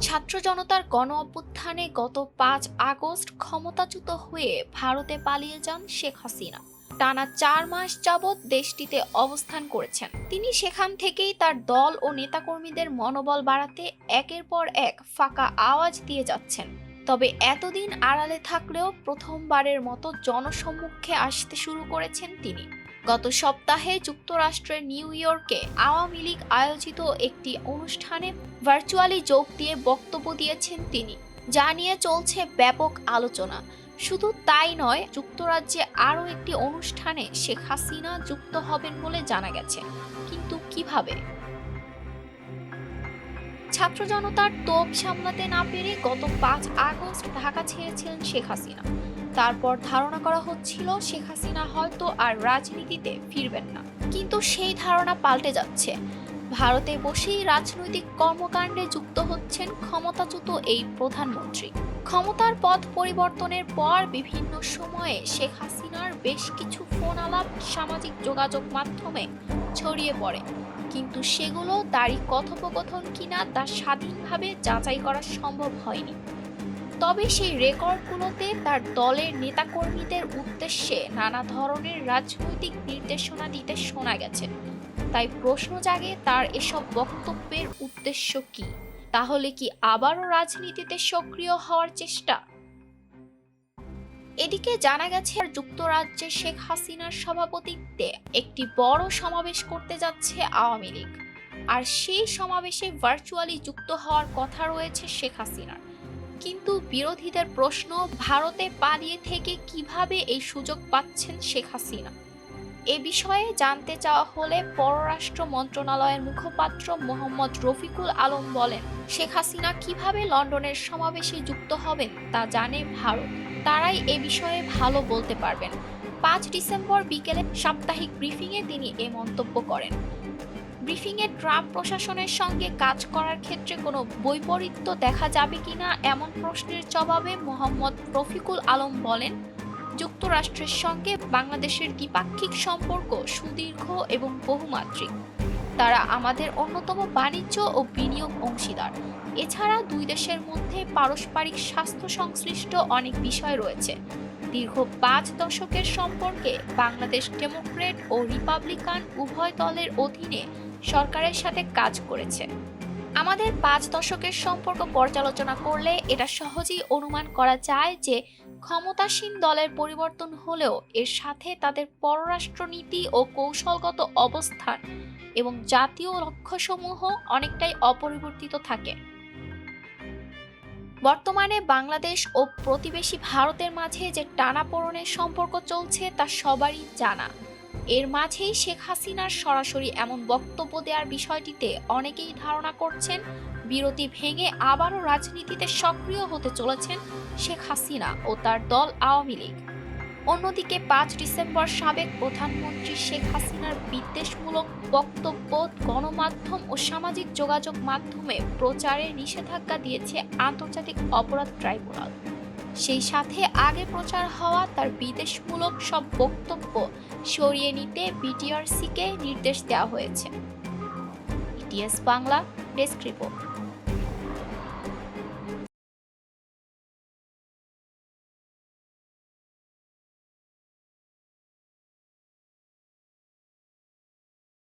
ছাত্র জনতার গণ অভ্যুত্থানে গত 5 আগস্ট ক্ষমতাচ্যুত হয়ে ভারতে পালিয়ে যান শেখ হাসিনা। টানা 4 মাস যাবৎ দেশটিতে অবস্থান করেছেন তিনি। সেখান থেকেই তার দল ও নেতাকর্মীদের মনোবল বাড়াতে একের পর এক ফাঁকা আওয়াজ দিয়ে যাচ্ছেন। তবে এতদিন আড়ালে থাকলেও প্রথমবারের মতো জনসম্মুখে আসতে শুরু করেছেন তিনি। গত সপ্তাহে যুক্তরাষ্ট্রের নিউ ইয়র্কে আওয়ামী লীগ আয়োজিত একটি অনুষ্ঠানে ভার্চুয়ালি যোগ দিয়ে বক্তব্য দিয়েছেন তিনি, যা নিয়ে চলছে ব্যাপক আলোচনা। শুধু তাই নয়, যুক্তরাজ্যে আরও একটি অনুষ্ঠানে শেখ হাসিনা যুক্ত হবেন বলে জানা গেছে। কিন্তু কিভাবে? ছাত্র জনতার তোপ সামলাতে না পেরে গত 5 আগস্ট ঢাকা ছেড়েছিলেন শেখ হাসিনা। তারপর ধারণা করা হচ্ছিল শেখ হাসিনা হয়তো আর রাজনীতিতে ফিরবেন না। কিন্তু সেই ধারণা পাল্টে যাচ্ছে। ভারতে বসেই রাজনৈতিক কর্মকাণ্ডে যুক্ত হচ্ছেন ক্ষমতাচ্যুত এই প্রধানমন্ত্রী। ক্ষমতার পথ পরিবর্তনের পর বিভিন্ন সময়ে শেখ হাসিনার বেশ কিছু ফোন আলাপ সামাজিক যোগাযোগ মাধ্যমে ছড়িয়ে পড়ে, কিন্তু সেগুলো তারই কথোপকথন কিনা তা স্বাধীনভাবে যাচাই করা সম্ভব হয়নি। তবে সেই রেকর্ডগুলোতে তার দলের নেতাকর্মীদের উদ্দেশ্যে নানা ধরনের রাজনৈতিক নির্দেশনা দিতে শোনা গেছে। তাই প্রশ্ন জাগে, তার এসব বক্তব্যের উদ্দেশ্য কি? তাহলে কি আবারও রাজনীতিতে সক্রিয় হওয়ার চেষ্টা? এদিকে জানা গেছে যুক্তরাজ্যে শেখ হাসিনার সভাপতিত্বে একটি বড় সমাবেশ করতে যাচ্ছে আওয়ামী লীগ। আর সেই সমাবেশে ভার্চুয়ালি যুক্ত হওয়ার কথা রয়েছে শেখ হাসিনার। কিন্তু বিরোধীদের প্রশ্ন, ভারতে পালিয়ে থেকে কিভাবে এই সুযোগ পাচ্ছেন শেখ হাসিনা? এ বিষয়ে জানতে চাওয়া হলে পররাষ্ট্র মন্ত্রণালয়ের মুখপাত্র মোহাম্মদ রফিকুল আলম বলেন, শেখ হাসিনা কিভাবে লন্ডনের সমাবেশে যুক্ত হবেন তা জানে ভারত। তারাই এ বিষয়ে ভালো বলতে পারবেন। 5 ডিসেম্বর বিকেলে সাপ্তাহিক ব্রিফিংয়ে তিনি এ মন্তব্য করেন। ব্রিফিংয়ে ট্রাম্প প্রশাসনের সঙ্গে কাজ করার ক্ষেত্রে কোনো বৈপরীত্য দেখা যাবে কিনা এমন প্রশ্নের জবাবে মোহাম্মদ রফিকুল আলম বলেন, যুক্তরাষ্ট্রের সঙ্গে বাংলাদেশের দ্বিপাক্ষিক সম্পর্ক সুদীর্ঘ এবং বহুমাত্রিক। তারা আমাদের অন্যতম বাণিজ্য ও বিনিয়োগ অংশীদার। এছাড়া দুই দেশের মধ্যে পারস্পরিক স্বাস্থ্য সংশ্লিষ্ট অনেক বিষয় রয়েছে। দীর্ঘ 5 দশকের সম্পর্কে বাংলাদেশ ডেমোক্রেট ও রিপাবলিকান উভয় দলের অধীনে সরকারের সাথে কাজ করেছে। আমাদের 5 দশকের সম্পর্ক পর্যালোচনা করলে এটা সহজেই অনুমান করা যায় যে ক্ষমতাসীন দলের পরিবর্তন হলেও এর সাথে তাদের পররাষ্ট্রনীতি ও কৌশলগত অবস্থান এবং জাতীয় লক্ষ্যসমূহ অনেকটাই অপরিবর্তিত থাকে। বর্তমানে বাংলাদেশ ও প্রতিবেশী ভারতের মাঝে যে টানাপোড়েনের সম্পর্ক চলছে তা সবারই জানা। এর মাঝেই শেখ হাসিনার সরাসরি এমন বক্তব্য দেওয়ার বিষয়টিতে অনেকেই ধারণা করছেন বিরতি ভেঙে আবারও রাজনীতিতে সক্রিয় হতে চলেছেন শেখ হাসিনা ও তার দল আওয়ামী লীগ। অন্যদিকে 5 ডিসেম্বর সাবেক প্রধানমন্ত্রী শেখ হাসিনার বিদ্বেষমূলক বক্তব্য গণমাধ্যম ও সামাজিক যোগাযোগ মাধ্যমে প্রচারে নিষেধাজ্ঞা দিয়েছে আন্তর্জাতিক অপরাধ ট্রাইব্যুনাল। সেই সাথে আগে প্রচার হওয়া তার বিদ্বেষমূলক সব বক্তব্য সরিয়ে নিতে বিটিআরসিকে নির্দেশ দেওয়া হয়েছে। ETS Bangla desk report.